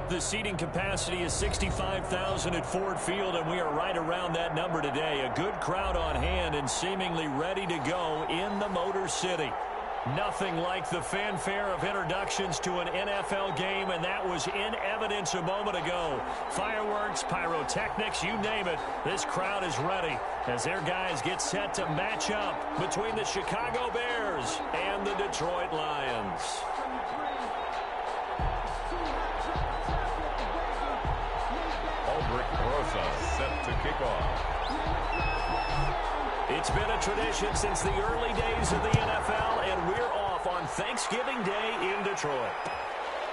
The seating capacity is 65,000 at Ford Field, and we are right around that number today. A good crowd on hand and seemingly ready to go in the Motor City. Nothing like the fanfare of introductions to an NFL game, and that was in evidence a moment ago. Fireworks, pyrotechnics, you name it. This crowd is ready as their guys get set to match up between the Chicago Bears and the Detroit Lions. Set to kick off. It's been a tradition since the early days of the NFL, and we're off on Thanksgiving Day in Detroit.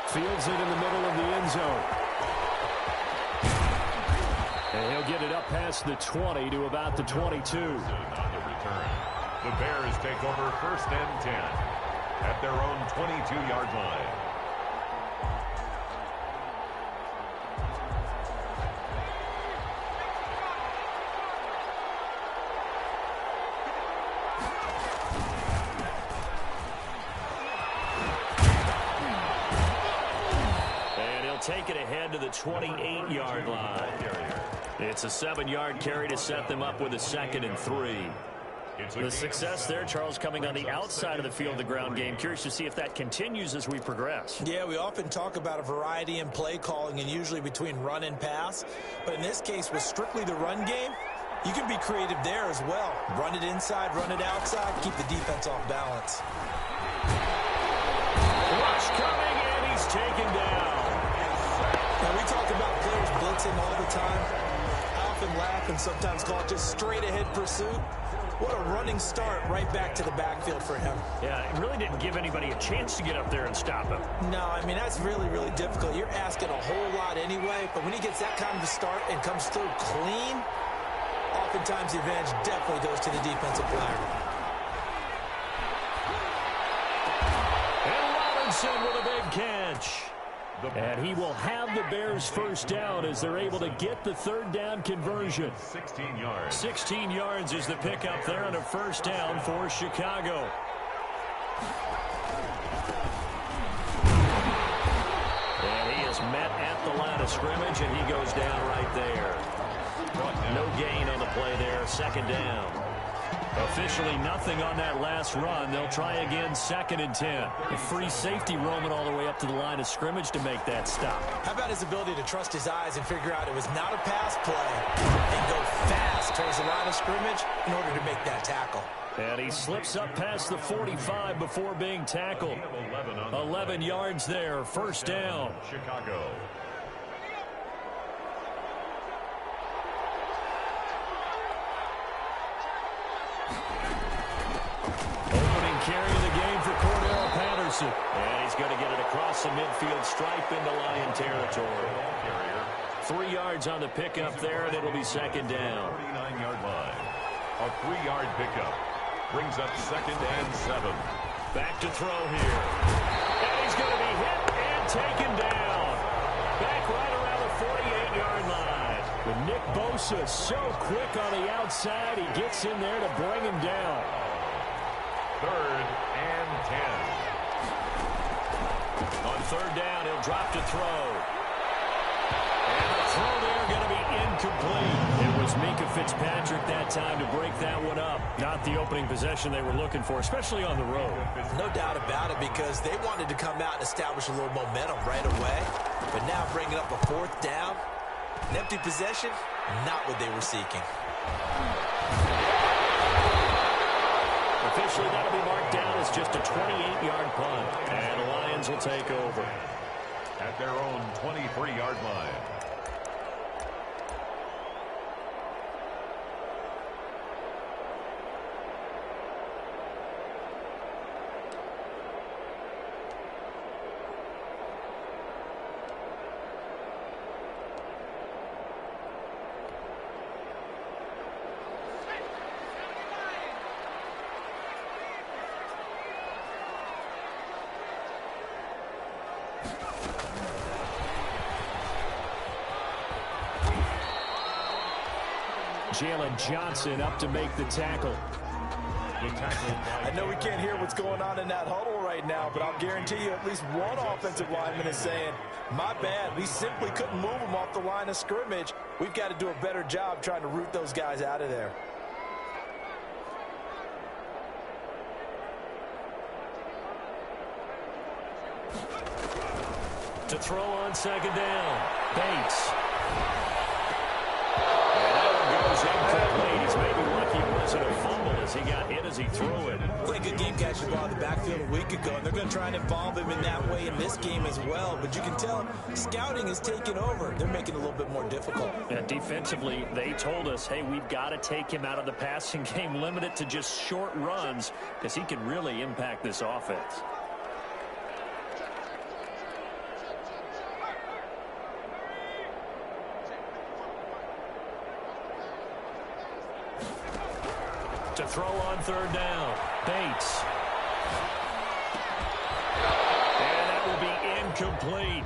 Fields it in the middle of the end zone. And he'll get it up past the 20 to about the 22. On the return, the Bears take over 1st and 10 at their own 22-yard line. Take it ahead to the 28-yard line. It's a 7-yard carry to set them up with a 2nd and 3. The success there, Charles, coming on the outside of the field, the ground game. Curious to see if that continues as we progress. Yeah, we often talk about a variety in play calling and usually between run and pass. But in this case, with strictly the run game, you can be creative there as well. Run it inside, run it outside, keep the defense off balance. Rush coming, and he's taken down. Now, we talk about players blitzing all the time. I often laugh and sometimes call it just straight-ahead pursuit. What a running start right back to the backfield for him. Yeah, it really didn't give anybody a chance to get up there and stop him. No, I mean, that's really, really difficult. You're asking a whole lot anyway, but when he gets that kind of a start and comes through clean, oftentimes the advantage definitely goes to the defensive player. And Robinson with a big catch. And he will have the Bears first down as they're able to get the 3rd down conversion. 16 yards. 16 yards is the pickup there on a first down for Chicago. And he is met at the line of scrimmage, and he goes down right there. No gain on the play there, 2nd down. Officially nothing on that last run. They'll try again, 2nd and 10. A free safety roaming all the way up to the line of scrimmage to make that stop. How about his ability to trust his eyes and figure out it was not a pass play and go fast towards the line of scrimmage in order to make that tackle. And he slips up past the 45 before being tackled. 11 yards there, first down. Chicago. Carry the game for Cordell Patterson. And he's going to get it across the midfield stripe into Lion territory. 3 yards on the pickup there, and it'll be 2nd down. 39-yard line. A 3-yard pickup brings up 2nd and 7. Back to throw here. And he's going to be hit and taken down. Back right around the 48-yard line. With Nick Bosa so quick on the outside, he gets in there to bring him down. 3rd and 10. On 3rd down, he'll drop to throw. And the throw there going to be incomplete. It was Minkah Fitzpatrick that time to break that one up. Not the opening possession they were looking for, especially on the road. No doubt about it, because they wanted to come out and establish a little momentum right away. But now bringing up a 4th down, an empty possession, not what they were seeking. Officially, that'll be marked down as just a 28-yard punt. And the Lions will take over. At their own 23-yard line. Jalen Johnson up to make the tackle. I know we can't hear what's going on in that huddle right now, but I'll guarantee you at least one offensive lineman is saying, my bad, we simply couldn't move them off the line of scrimmage. We've got to do a better job trying to root those guys out of there. To throw on second down, Bates. And that one goes incomplete. He's maybe lucky it wasn't a fumble as he got hit as he threw it. Played a good game catching the ball in the backfield a week ago, and they're going to try and involve him in that way in this game as well. But you can tell scouting is taking over. They're making it a little bit more difficult. And defensively, they told us, hey, we've got to take him out of the passing game, limit it to just short runs, because he can really impact this offense. To throw on third down, Bates. And that will be incomplete.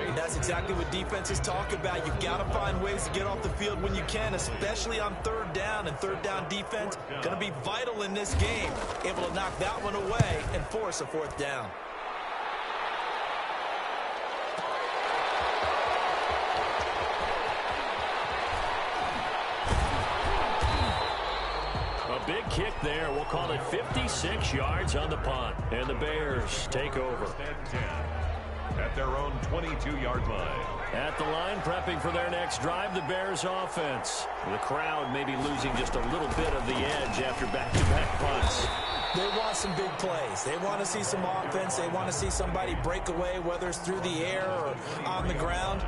And that's exactly what defenses talk about. You've got to find ways to get off the field when you can, especially on third down. And third down defense going to be vital in this game. Able to knock that one away and force a fourth down. Big kick there. We'll call it 56 yards on the punt. And the Bears take over. At their own 22-yard line. At the line, prepping for their next drive, the Bears offense. The crowd may be losing just a little bit of the edge after back-to-back punts. They want some big plays. They want to see some offense. They want to see somebody break away, whether it's through the air or on the ground.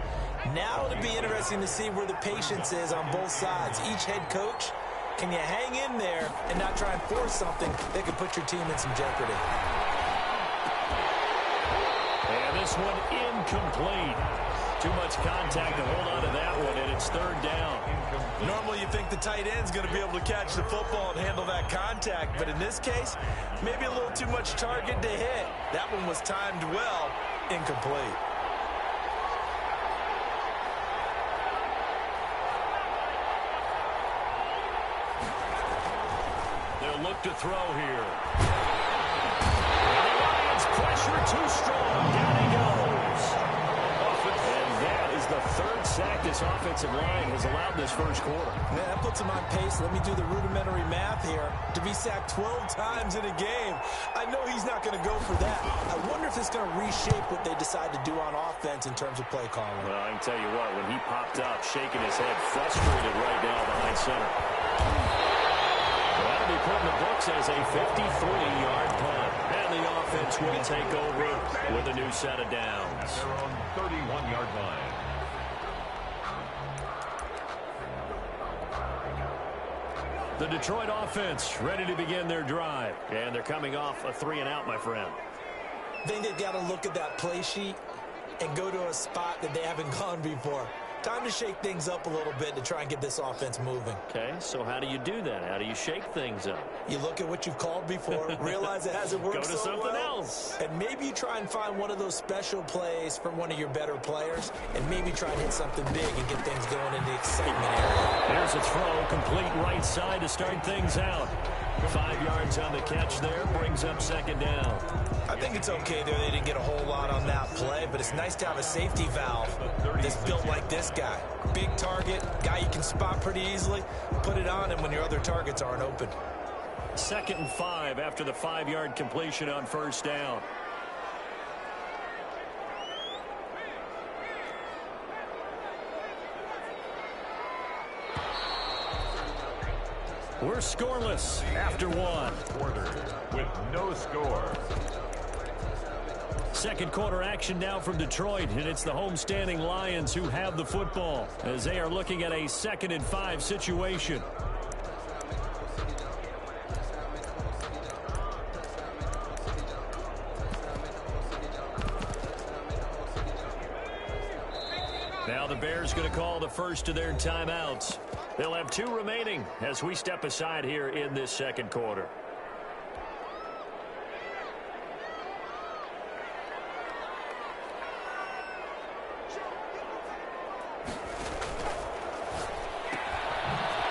Now it'll be interesting to see where the patience is on both sides. Each head coach, can you hang in there and not try and force something that could put your team in some jeopardy? And this one incomplete. Too much contact to hold on to that one, and it's third down. Normally you think the tight end's going to be able to catch the football and handle that contact, but in this case, maybe a little too much target to hit. That one was timed well, incomplete. Look to throw here. And the Lions pressure too strong. Down he goes. And that is the third sack this offensive line has allowed this first quarter. Man, that puts him on pace. Let me do the rudimentary math here. To be sacked 12 times in a game, I know he's not going to go for that. I wonder if it's going to reshape what they decide to do on offense in terms of play calling. Well, I can tell you what, when he popped up, shaking his head, frustrated right now behind center. That'll be put in the books as a 53-yard punt. And the offense will take over with a new set of downs. Their own 31-yard line. The Detroit offense ready to begin their drive. And they're coming off a 3-and-out, my friend. I think they've got to look at that play sheet and go to a spot that they haven't gone before. Time to shake things up a little bit to try and get this offense moving. Okay, so how do you do that? How do you shake things up? You look at what you've called before, realize it hasn't worked Go to so something well, else. and maybe you try and find one of those special plays from one of your better players, and maybe try and hit something big and get things going in the excitement area. There's a throw, complete right side to start things out. 5 yards on the catch there, brings up second down. I think it's okay there. They didn't get a whole lot on that play, but it's nice to have a safety valve that's built like this guy. Big target, guy you can spot pretty easily. Put it on him when your other targets aren't open. 2nd and 5 after the 5-yard completion on first down. We're scoreless after one. Quarter with no score. Second quarter action now from Detroit, and it's the homestanding Lions who have the football as they are looking at a 2nd and 5 situation. Now the Bears going to call the first of their timeouts. They'll have 2 remaining as we step aside here in this second quarter.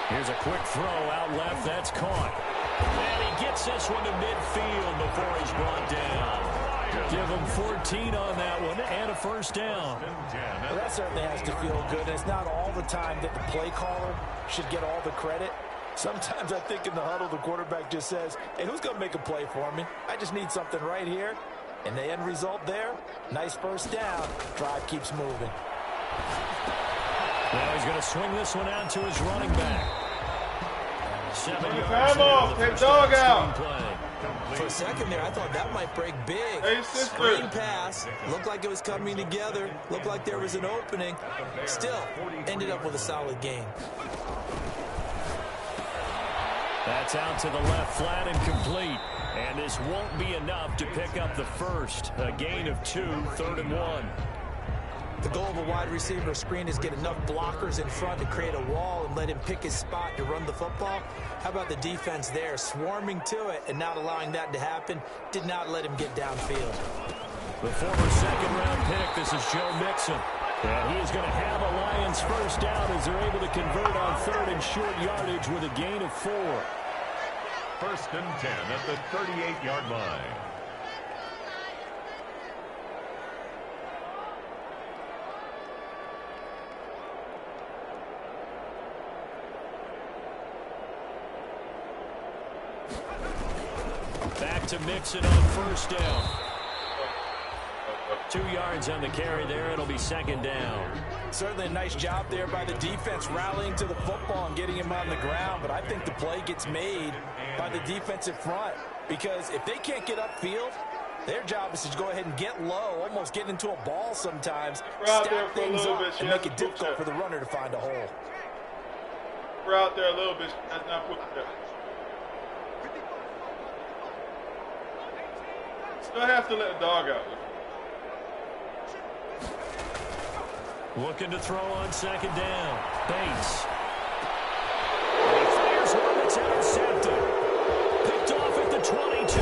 Here's a quick throw out left. That's caught. And he gets this one to midfield before he's brought down. Give him 14 on that one and a first down. Well, that certainly has to feel good. And it's not all the time that the play caller should get all the credit. Sometimes I think in the huddle, the quarterback just says, hey, who's going to make a play for me? I just need something right here. And the end result there, nice first down. Drive keeps moving. Now he's going to swing this one out to his running back. 7 yards. Time off. Take dog out. For a second there, I thought that might break big. Hey, sister. Screen pass. Looked like it was coming together. Looked like there was an opening. Still, ended up with a solid gain. That's out to the left, flat and complete. And this won't be enough to pick up the first. A gain of 2, 3rd and 1. The goal of a wide receiver screen is get enough blockers in front to create a wall and let him pick his spot to run the football. How about the defense there, swarming to it and not allowing that to happen? Did not let him get downfield. The former second-round pick, this is Joe Mixon. And he is going to have a Lions first down as they're able to convert on 3rd and short yardage with a gain of 4. 1st and 10 at the 38-yard line. Back to Mixon on first down. 2 yards on the carry there. It'll be 2nd down. Certainly a nice job there by the defense rallying to the football and getting him on the ground. But I think the play gets made by the defensive front. Because if they can't get upfield, their job is to go ahead and get low, almost get into a ball sometimes, stack things up, and make it difficult for the runner to find a hole. We're out there a little bit. That's not put there. Still have to let the dog out. Looking to throw on 2nd down. Bates. And he fires one that's intercepted. Picked off at the 22.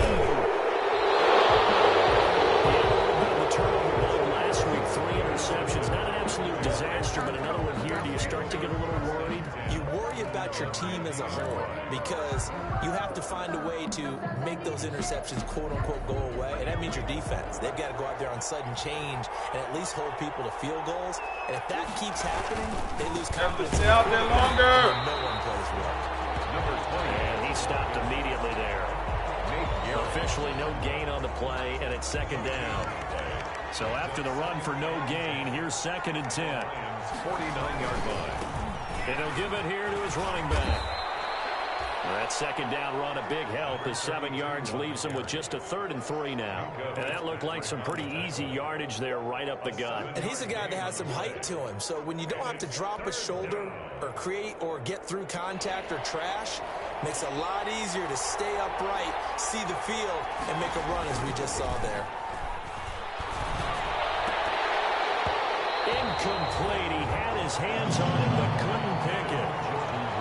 The turnover bug last week, 3 interceptions. Not an absolute disaster, but another one here. Do you start to get a little worried? You worry about your team as a whole because you have to find a way to make those interceptions, quote-unquote, go away, and that means your defense. They've got to go out there on sudden change and at least hold people to field goals, and if that keeps happening, they lose confidence. Stay out there longer. No one plays well. Number 20. And he stopped immediately there. Officially no gain on the play, and it's 2nd down. So after the run for no gain, here's 2nd and 10. 49-yard line. And he'll give it here to his running back. That 2nd down run, a big help as 7 yards leaves him with just a 3rd and 3 now. And that looked like some pretty easy yardage there right up the gut. And he's a guy that has some height to him, so when you don't have to drop a shoulder or create or get through contact or trash, makes it a lot easier to stay upright, see the field, and make a run as we just saw there. Incomplete. He had his hands on it but couldn't pick it.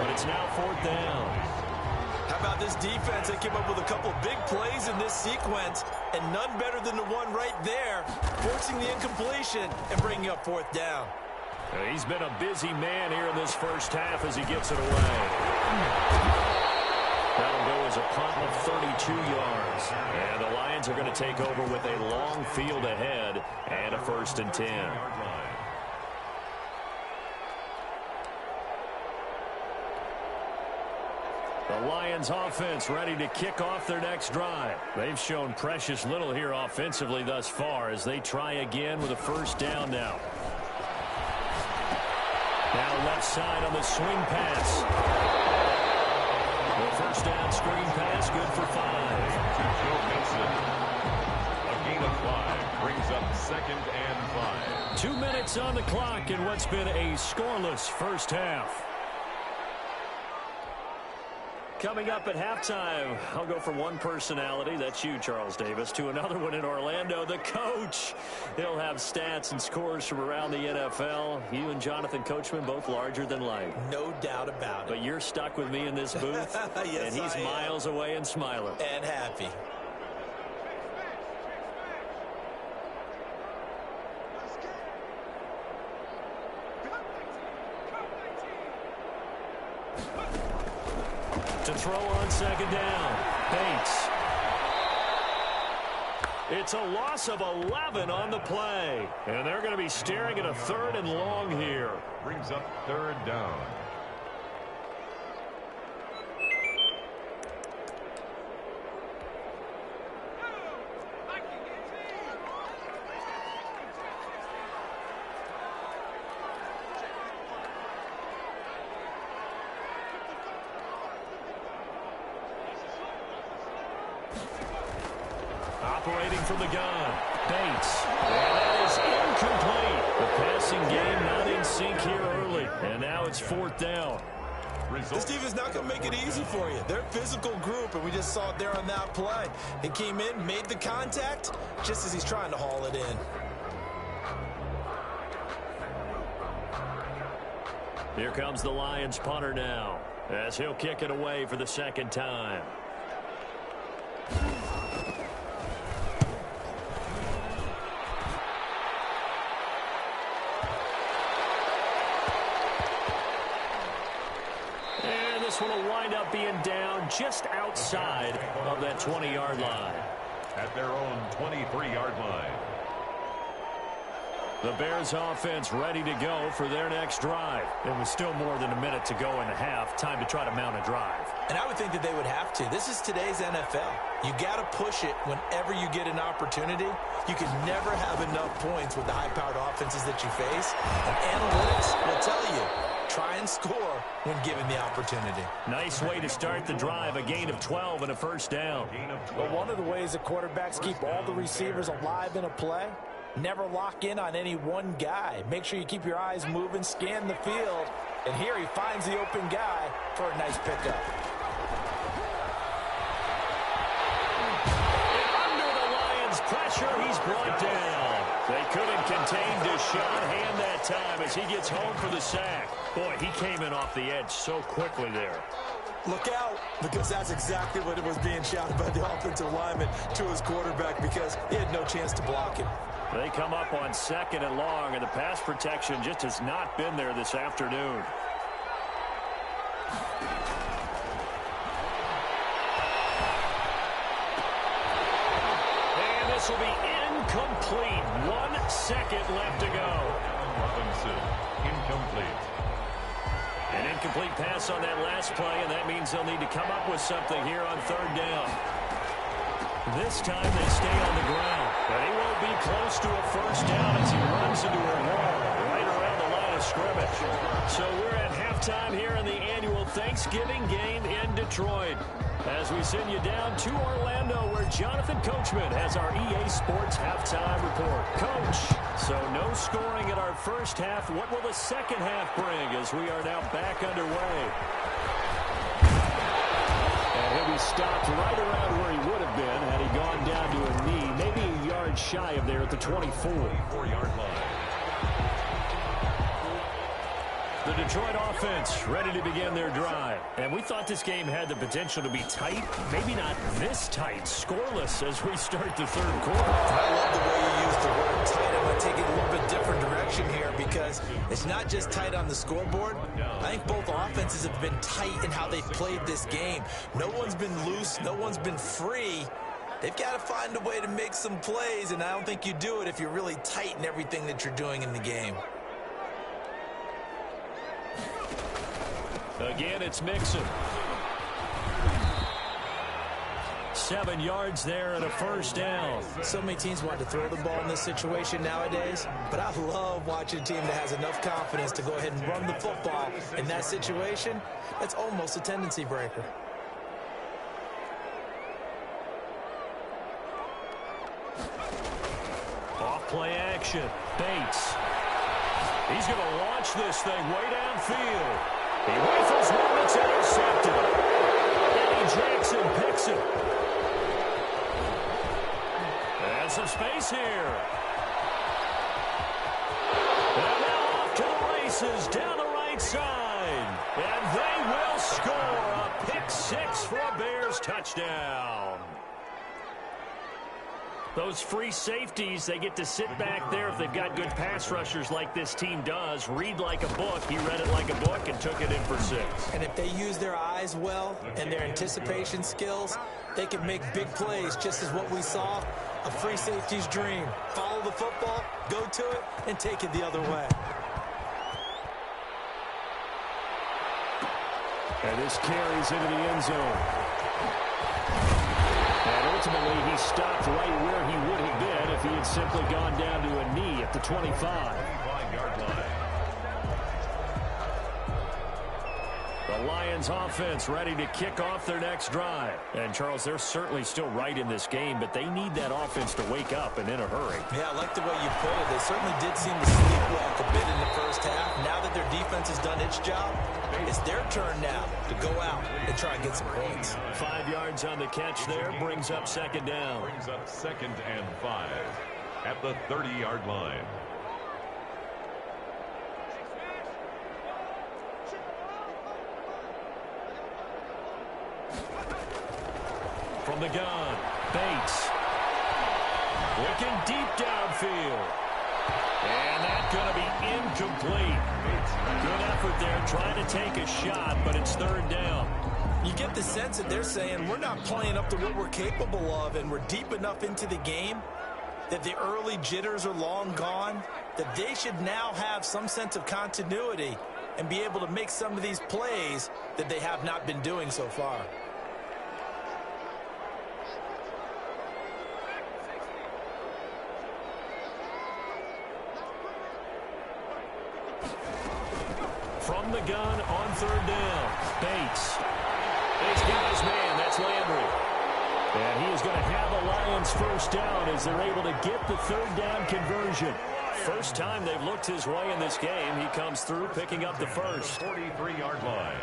But it's now 4th down. How about this defense? They came up with a couple big plays in this sequence, and none better than the one right there, forcing the incompletion and bringing up 4th down. He's been a busy man here in this first half as he gets it away. That'll go as a punt of 32 yards. And the Lions are going to take over with a long field ahead and a 1st and 10. The Lions offense ready to kick off their next drive. They've shown precious little here offensively thus far as they try again with a 1st down now. Now left side on the swing pass. The 1st down screen pass, good for 5. To Joe Mixon. A gain of 5 brings up 2nd and 5. 2 minutes on the clock in what's been a scoreless first half. Coming up at halftime, I'll go from one personality, that's you, Charles Davis, to another one in Orlando, the coach. He'll have stats and scores from around the NFL. You and Jonathan Coachman, both larger than life. No doubt about it. But you're stuck with me in this booth, yes, and he's miles away and smiling. And happy. To throw on second down, Bates. It's a loss of 11 on the play. And they're going to be staring at a 3rd and long here. Brings up 3rd down. Operating from the gun, Bates. And that is incomplete. The passing game not in sync here early. And now it's 4th down. This team is not going to make it easy for you. They're a physical group, and we just saw it there on that play. He came in, made the contact, just as he's trying to haul it in. Here comes the Lions punter now, as he'll kick it away for the 2nd time. This one will wind up being down just outside of that 20-yard line. At their own 23-yard line. The Bears offense ready to go for their next drive. It was still more than a minute to go in the half. Time to try to mount a drive. And I would think that they would have to. This is today's NFL. You got to push it whenever you get an opportunity. You can never have enough points with the high-powered offenses that you face. And analytics will tell you, try and score when given the opportunity. Nice way to start the drive, a gain of 12 and a 1st down. But one of the ways that quarterbacks keep all the receivers alive in a play, never lock in on any one guy. Make sure you keep your eyes moving, scan the field. And here he finds the open guy for a nice pickup. Pressure, he's brought down. They couldn't contain Deshaun Hand that time as he gets home for the sack. Boy, he came in off the edge so quickly there. Look out, because that's exactly what it was being shouted by the offensive lineman to his quarterback, because he had no chance to block him. They come up on 2nd and long, and the pass protection just has not been there this afternoon. This will be incomplete. 1 second left to go. Robinson, incomplete. An incomplete pass on that last play, and that means they'll need to come up with something here on 3rd down. This time they stay on the ground, but he won't be close to a 1st down as he runs into a wall right around the line of scrimmage. So we're at halftime here in the annual Thanksgiving game in Detroit. As we send you down to Orlando, where Jonathan Coachman has our EA Sports halftime report. Coach, so no scoring in our 1st half. What will the 2nd half bring as we are now back underway? And he'll be stopped right around where he would have been had he gone down to a knee, maybe a yard shy of there at the 24-yard line. The Detroit offense ready to begin their drive. And we thought this game had the potential to be tight. Maybe not this tight, scoreless as we start the 3rd quarter. I love the way you use the word tight. I'm going to take it a little bit different direction here because it's not just tight on the scoreboard. I think both offenses have been tight in how they've played this game. No one's been loose. No one's been free. They've got to find a way to make some plays, and I don't think you do it if you're really tight in everything that you're doing in the game. Again, it's Mixon. 7 yards there and a 1st down. So many teams want to throw the ball in this situation nowadays, but I love watching a team that has enough confidence to go ahead and run the football in that situation. That's almost a tendency breaker. Off play action. Bates. He's going to launch this thing way downfield. He rifles one, it's intercepted. Eddie Jackson picks it. And some space here. And now off to the races down the right side. And they will score a pick 6 for a Bears touchdown. Those free safeties, they get to sit back there if they've got good pass rushers like this team does. Read like a book. He read it like a book and took it in for 6. And if they use their eyes well and their anticipation skills, they can make big plays, just as what we saw, a free safety's dream. Follow the football, go to it, and take it the other way. And this carries into the end zone. And ultimately, he stopped right where he would have been if he had simply gone down to a knee at the 25. 25-yard line. The Lions offense ready to kick off their next drive. And, Charles, they're certainly still right in this game, but they need that offense to wake up and in a hurry. Yeah, I like the way you put it. They certainly did seem to sleepwalk a bit in the first half. Now that their defense has done its job, it's their turn now to go out and try and get some points. 5 yards on the catch there, brings up second down. Brings up 2nd and 5 at the 30-yard line. From the gun, Bates. Looking deep downfield. And that's going to be incomplete. Good effort there, trying to take a shot, but it's 3rd down. You get the sense that they're saying we're not playing up to what we're capable of, and we're deep enough into the game that the early jitters are long gone, that they should now have some sense of continuity and be able to make some of these plays that they have not been doing so far. From the gun on 3rd down, Bates. He's got his man, that's Landry. And he is going to have a Lions first down as they're able to get the 3rd down conversion. First time they've looked his way in this game. He comes through picking up the first. 43-yard line.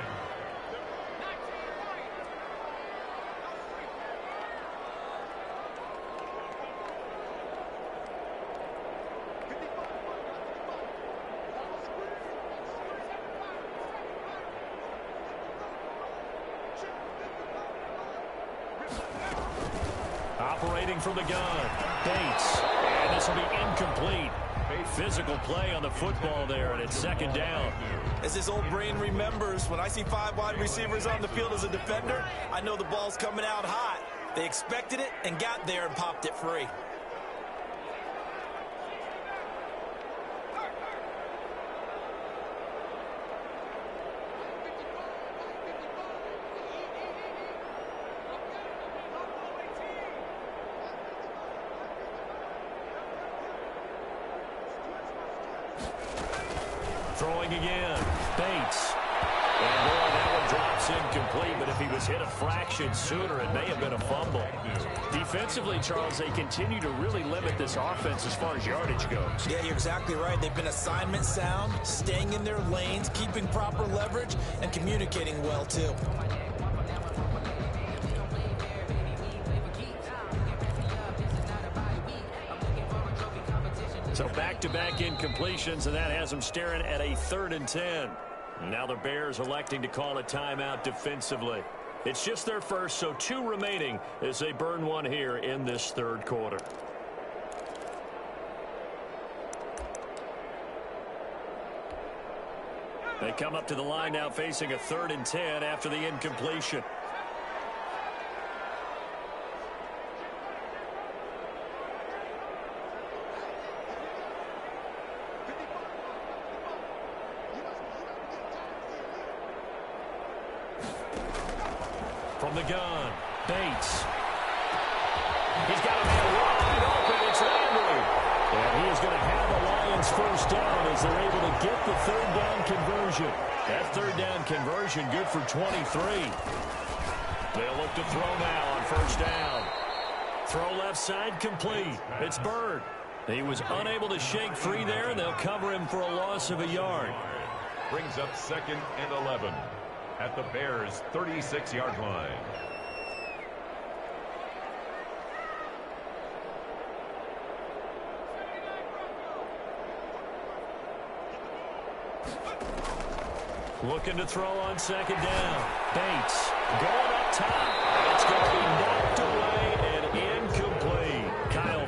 Operating from the gun, Bates. And this will be incomplete. Physical play on the football there, and it's 2nd down. As his old brain remembers, when I see 5 wide receivers on the field as a defender, I know the ball's coming out hot. They expected it and got there and popped it free. Throwing again, Bates. And boy, that one drops incomplete, but if he was hit a fraction sooner, it may have been a fumble. Defensively, Charles, they continue to really limit this offense as far as yardage goes. Yeah, you're exactly right. They've been assignment sound, staying in their lanes, keeping proper leverage, and communicating well, too. So back-to-back incompletions, and that has them staring at a 3rd and 10. Now the Bears electing to call a timeout defensively. It's just their first, so 2 remaining as they burn one here in this 3rd quarter. They come up to the line now facing a 3rd and 10 after the incompletion. From the gun, Bates. He's got a man wide open. It's Landry. And he is going to have a Lions first down as they're able to get the 3rd down conversion. That 3rd down conversion good for 23. They'll look to throw now on first down. Throw left side complete. It's Bird. He was unable to shake free there, and they'll cover him for a loss of a yard. Brings up 2nd and 11 at the Bears' 36-yard line. Looking to throw on 2nd down. Bates going up top. It's going to be knocked away and incomplete. Kyle,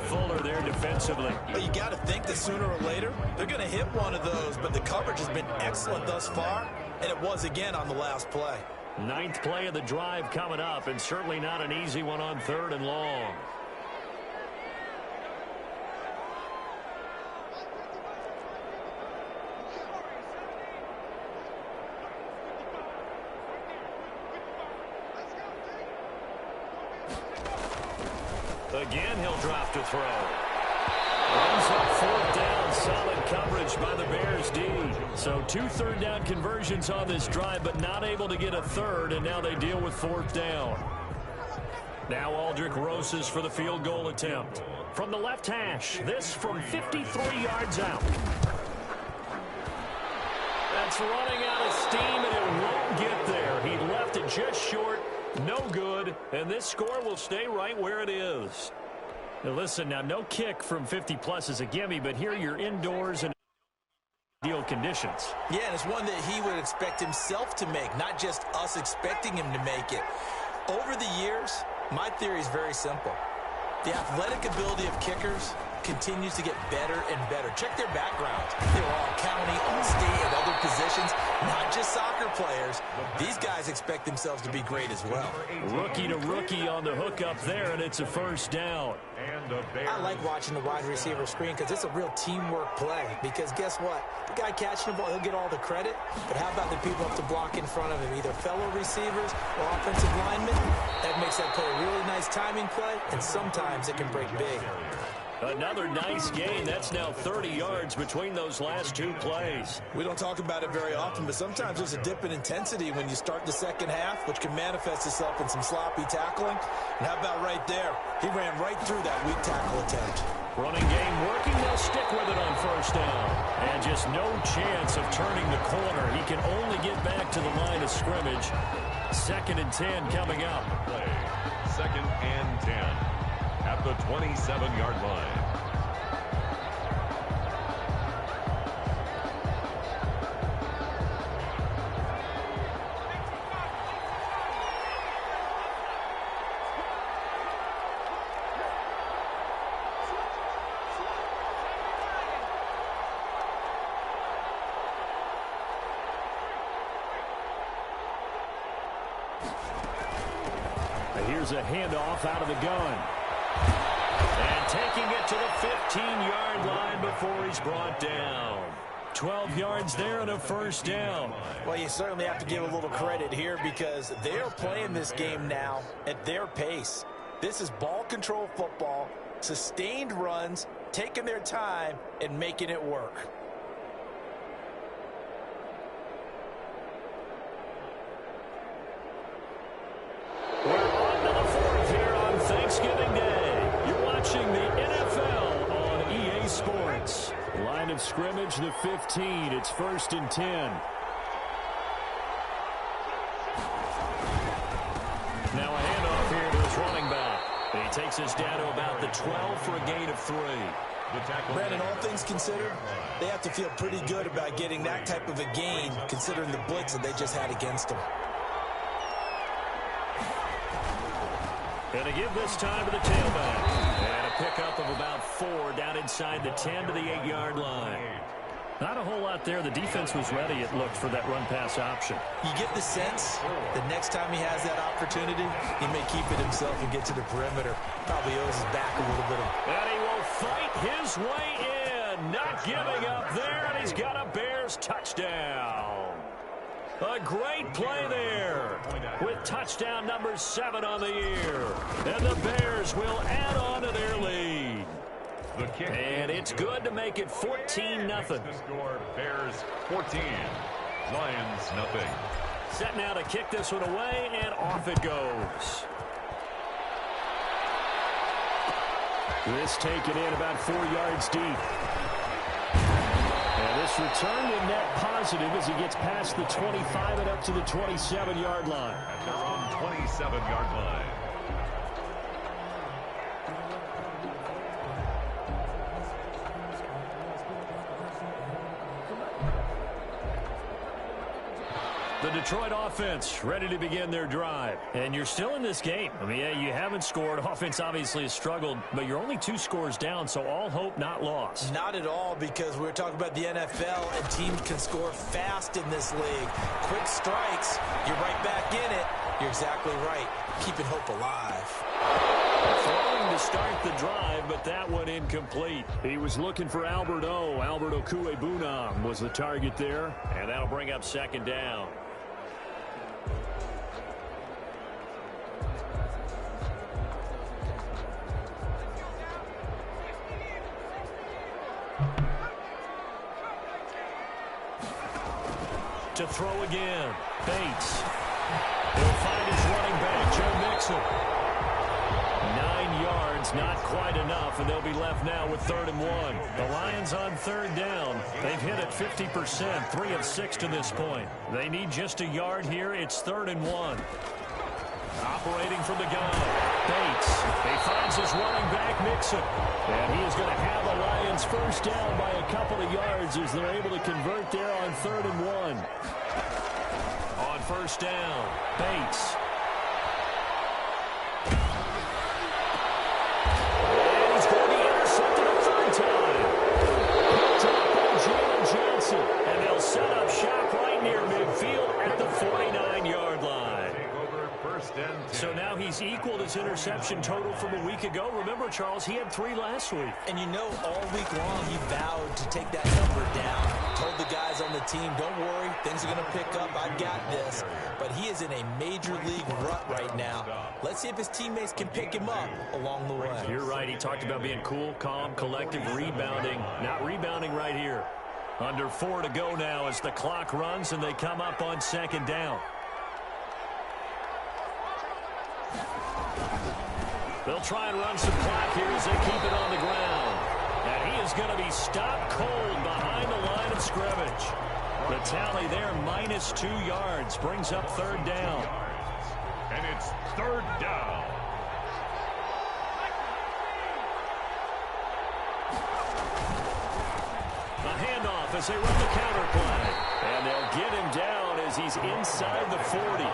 defensively. But you got to think that sooner or later, they're going to hit one of those. But the coverage has been excellent thus far, and it was again on the last play. Ninth play of the drive coming up, and certainly not an easy one on 3rd and long. Again, he'll drop to throw. Runs up 4th down. Solid coverage by the Bears D. So 2 third-down conversions on this drive, but not able to get a third, and now they deal with 4th down. Now Aldrick Rosas for the field goal attempt. From the left hash, this from 53 yards out. That's running out of steam, and it won't get there. He left it just short. No good, and this score will stay right where it is. Now listen, now no kick from 50-plus is a gimme, but here you're indoors and ideal conditions. Yeah, and it's one that he would expect himself to make, not just us expecting him to make it. Over the years, my theory is very simple. The athletic ability of kickers continues to get better and better. Check their backgrounds. They were all county, all state, and other positions, not just soccer players. These guys expect themselves to be great as well. Rookie to rookie on the hook up there, and it's a 1st down. I like watching the wide receiver screen because it's a real teamwork play. Because guess what? The guy catching the ball, he'll get all the credit. But how about the people up to block in front of him, either fellow receivers or offensive linemen? That makes that play a really nice timing play, and sometimes it can break big. Another nice gain. That's now 30 yards between those last 2 plays. We don't talk about it very often, but sometimes there's a dip in intensity when you start the second half, which can manifest itself in some sloppy tackling. And how about right there? He ran right through that weak tackle attempt. Running game working. They'll stick with it on 1st down. And just no chance of turning the corner. He can only get back to the line of scrimmage. 2nd and 10 coming up. 2nd and 10. At the 27-yard line. Here's a handoff out of the gun. And taking it to the 15-yard line before he's brought down. 12 yards there and a 1st down. Well, you certainly have to give a little credit here because they're playing this game now at their pace. This is ball control football, sustained runs, taking their time and making it work. We're on to the 4th here on Thanksgiving Day. You're watching the NFL on EA Sports. Line of scrimmage, the 15. It's 1st and 10. Now a handoff here to his running back. And he takes us down to about the 12 for a gain of 3. Brandon, all things considered, they have to feel pretty good about getting that type of a gain considering the blitz that they just had against them. And to give this time to the tailback. And a pickup of about 4 down inside the 10 to the 8-yard line. Not a whole lot there. The defense was ready, it looked, for that run-pass option. You get the sense the next time he has that opportunity, he may keep it himself and get to the perimeter. Probably owes his back a little bit of... And he will fight his way in. Not giving up there, and he's got a Bears touchdown. A great play there with touchdown number 7 on the year. And the Bears will add on to their lead. And it's good to make it 14-0. The score, Bears 14, Lions nothing. Set now to kick this one away, and off it goes. This taken in about 4 yards deep. And this return to net positive as he gets past the 25 and up to the 27-yard line. At their own 27-yard line. The Detroit offense ready to begin their drive. And you're still in this game. I mean, yeah, you haven't scored. Offense obviously has struggled, but you're only 2 scores down, so all hope not lost. Not at all, because we're talking about the NFL, and teams can score fast in this league. Quick strikes, you're right back in it. You're exactly right. Keeping hope alive. Throwing to start the drive, but that one incomplete. He was looking for Albert Okwuegbunam was the target there, and that'll bring up second down. To throw again, Bates. He'll find his running back, Joe Mixon. 9 yards, not quite enough, and they'll be left now with 3rd and 1. The Lions on 3rd down. They've hit it 50%, 3 of 6 to this point. They need just a yard here. It's 3rd and 1. Operating from the gun, Bates. He finds his running back, Mixon. And he is going to have the Lions first down by a couple of yards as they're able to convert there on 3rd and 1. On first down, Bates. And he's going to be intercepted a 3rd time. Picked up by Jalen Johnson. And they'll set up shop right near midfield at the 49-yard line. So now he's equaled his interception total from a week ago. Remember, Charles, he had 3 last week. And you know, all week long he vowed to take that number down. Told the guys on the team, don't worry, things are going to pick up. I got this. But he is in a major league rut right now. Let's see if his teammates can pick him up along the way. You're right. He talked about being cool, calm, collective, rebounding. Not rebounding right here. Under 4 to go now as the clock runs and they come up on 2nd down. They'll try and run some clock here as they keep it on the ground. And he is going to be stopped cold behind the line of scrimmage. The tally there, -2 yards, brings up 3rd down. And it's 3rd down. A handoff as they run the counter play. And they'll get him down as he's inside the 40.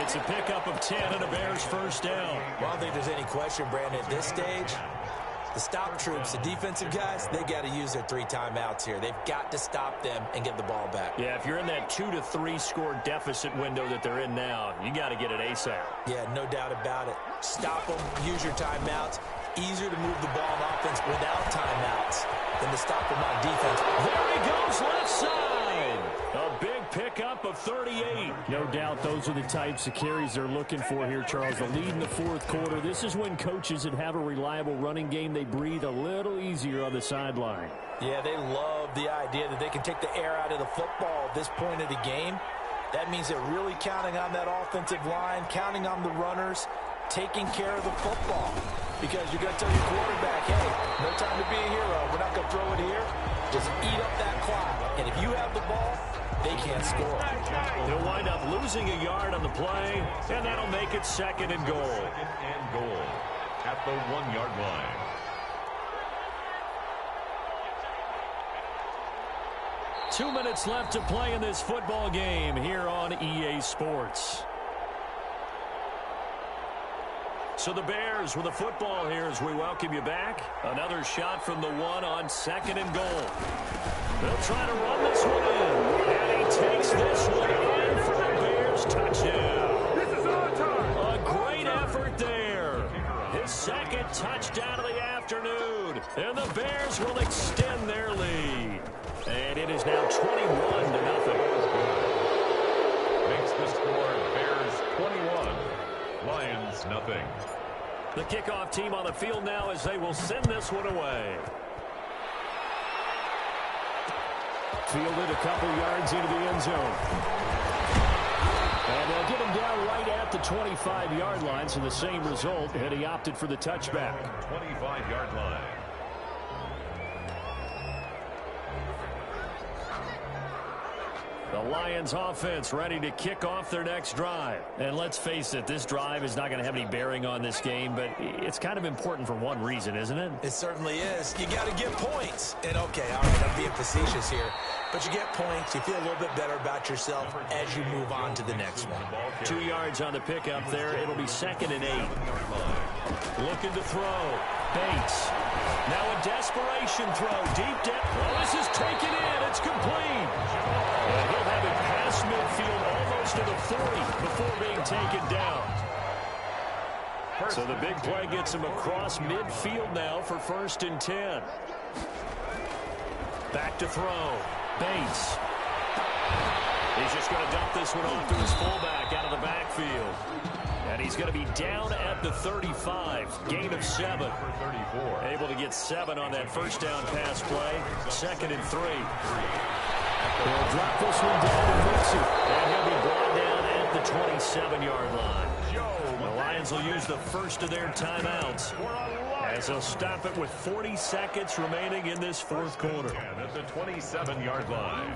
It's a pickup of 10 and a Bears first down. Well, I don't think there's any question, Brandon, at this stage, the stop troops, the defensive guys, they got to use their 3 timeouts here. They've got to stop them and get the ball back. Yeah, if you're in that 2 to 3 score deficit window that they're in now, you got to get it ASAP. Yeah, no doubt about it. Stop them, use your timeouts. Easier to move the ball on offense without timeouts than to stop them on defense. There he goes, left side. A big pickup of 38. No doubt those are the types of carries they're looking for here, Charles. The lead in the 4th quarter. This is when coaches that have a reliable running game, they breathe a little easier on the sideline. Yeah, they love the idea that they can take the air out of the football at this point of the game. That means they're really counting on that offensive line, counting on the runners, taking care of the football. Because you're going to tell your quarterback, hey, no time to be a hero. We're not going to throw it here. Just eat up that clock. And if you have the ball, they can't score. They'll wind up losing a yard on the play, and that'll make it 2nd and goal. 2nd and goal at the 1-yard line. Two minutes left to play in this football game here on EA Sports. So the Bears with a football here as we welcome you back. Another shot from the 1 on 2nd and goal. They'll try to run this one in. And he takes this one in for the Bears touchdown. This is our time. A great effort there. His 2nd touchdown of the afternoon. And the Bears will extend their lead. And it is now 21-0. Makes the score Bears 21, Lions nothing. The kickoff team on the field now as they will send this one away. Fielded a couple yards into the end zone. And they'll get him down right at the 25-yard line, so the same result, and he opted for the touchback. 25-yard line. The Lions offense ready to kick off their next drive. And let's face it, this drive is not going to have any bearing on this game, but it's kind of important for one reason, isn't it? It certainly is. You got to get points. And, okay, all right, I'm being facetious here. But you get points. You feel a little bit better about yourself as you move on to the next one. 2 yards on the pickup there. It'll be 2nd and 8. Looking to throw. Bates. Now a desperation throw. Deep depth. Well, this is taken in. It's complete. And he'll have it past midfield almost to the 40 before being taken down. So the big play gets him across midfield now for 1st and 10. Back to throw. Bates. He's just going to dump this one off to his fullback out of the backfield. And he's going to be down at the 35. Gain of 7. Able to get 7 on that first down pass play. 2nd and 3. They'll drop this one down to Mixon. And he'll be brought down at the 27-yard line. The Lions will use the first of their timeouts as they'll stop it with 40 seconds remaining in this 4th quarter. At the 27-yard line.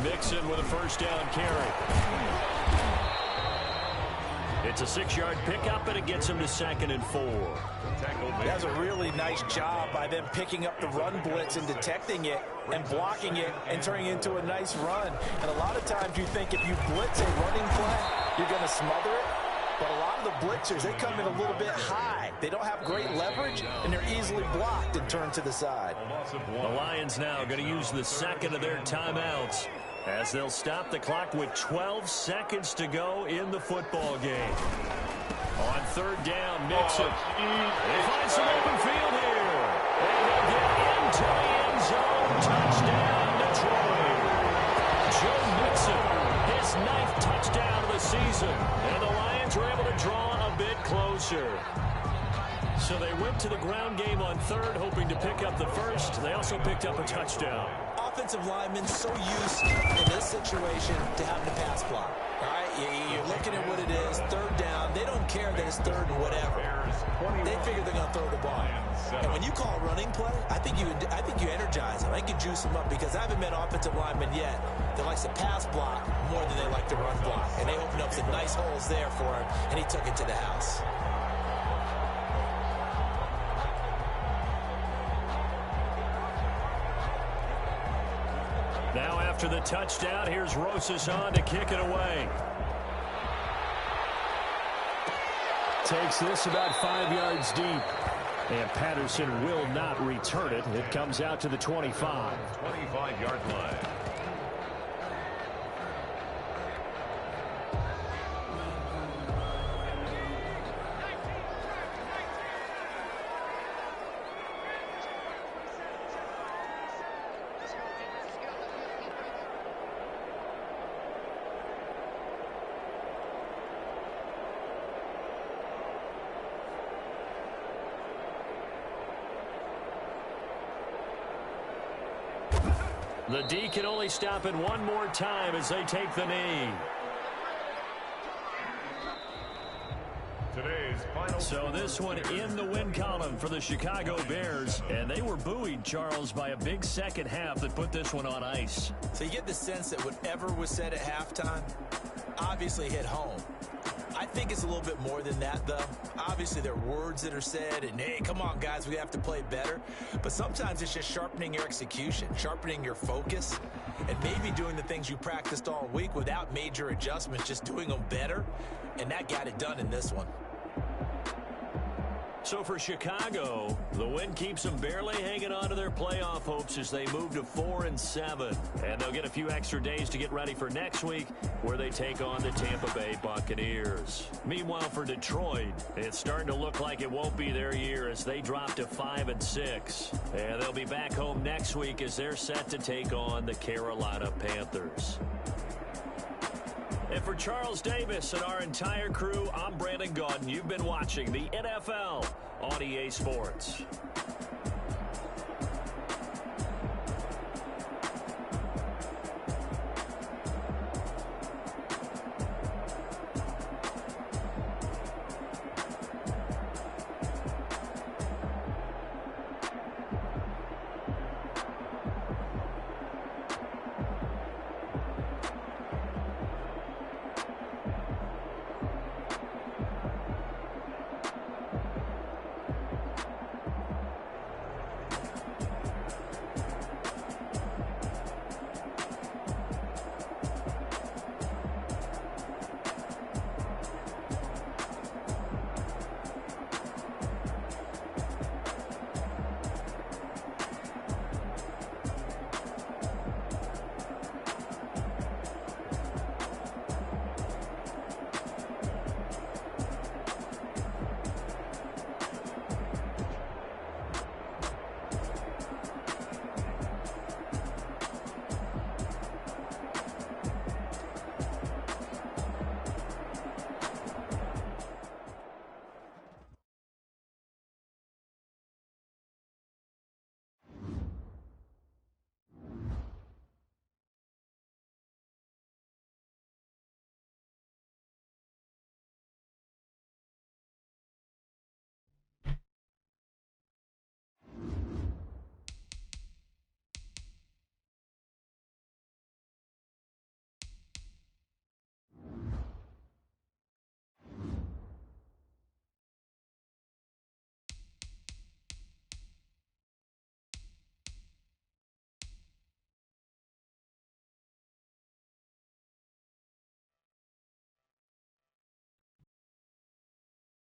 Mixon with a first down carry. It's a 6-yard pickup, and it gets him to 2nd and 4. That's a really nice job by them picking up the run blitz and detecting it and blocking it and turning it into a nice run. And a lot of times you think if you blitz a running play, you're going to smother it. But a lot of the blitzers, they come in a little bit high. They don't have great leverage, and they're easily blocked and turned to the side. The Lions now going to use the 2nd of their timeouts as they'll stop the clock with 12 seconds to go in the football game. On 3rd down, Mixon. They find some open field here. And they'll get into the end zone. Touchdown, Detroit. Joe Mixon, his 9th touchdown of the season. And the Lions were able to draw a bit closer. So they went to the ground game on 3rd, hoping to pick up the first. They also picked up a touchdown. Offensive linemen so used in this situation to having to pass block. All right, you're looking at what it is, 3rd down. They don't care that it's 3rd and whatever. They figure they're going to throw the ball. And when you call a running play, I think you energize them. I think you juice them up because I haven't met offensive linemen yet that likes to pass block more than they like to run block. And they opened up some nice holes there for him, and he took it to the house. Now after the touchdown, here's Rosas on to kick it away. Takes this about 5 yards deep. And Patterson will not return it. It comes out to the 25. 25-yard line. The D can only stop it one more time as they take the knee. So this one in the win column for the Chicago Bears. And they were buoyed, Charles, by a big second half that put this one on ice. So you get the sense that whatever was said at halftime obviously hit home. I think it's a little bit more than that, though. Obviously, there are words that are said, and, hey, come on, guys, we have to play better. But sometimes it's just sharpening your execution, sharpening your focus, and maybe doing the things you practiced all week without major adjustments, just doing them better, and that got it done in this one. So for Chicago, the win keeps them barely hanging on to their playoff hopes as they move to 4-7. And they'll get a few extra days to get ready for next week, where they take on the Tampa Bay Buccaneers. Meanwhile, for Detroit, it's starting to look like it won't be their year as they drop to 5-6. And they'll be back home next week as they're set to take on the Carolina Panthers. And for Charles Davis and our entire crew, I'm Brandon Gaudin. You've been watching the NFL on EA Sports.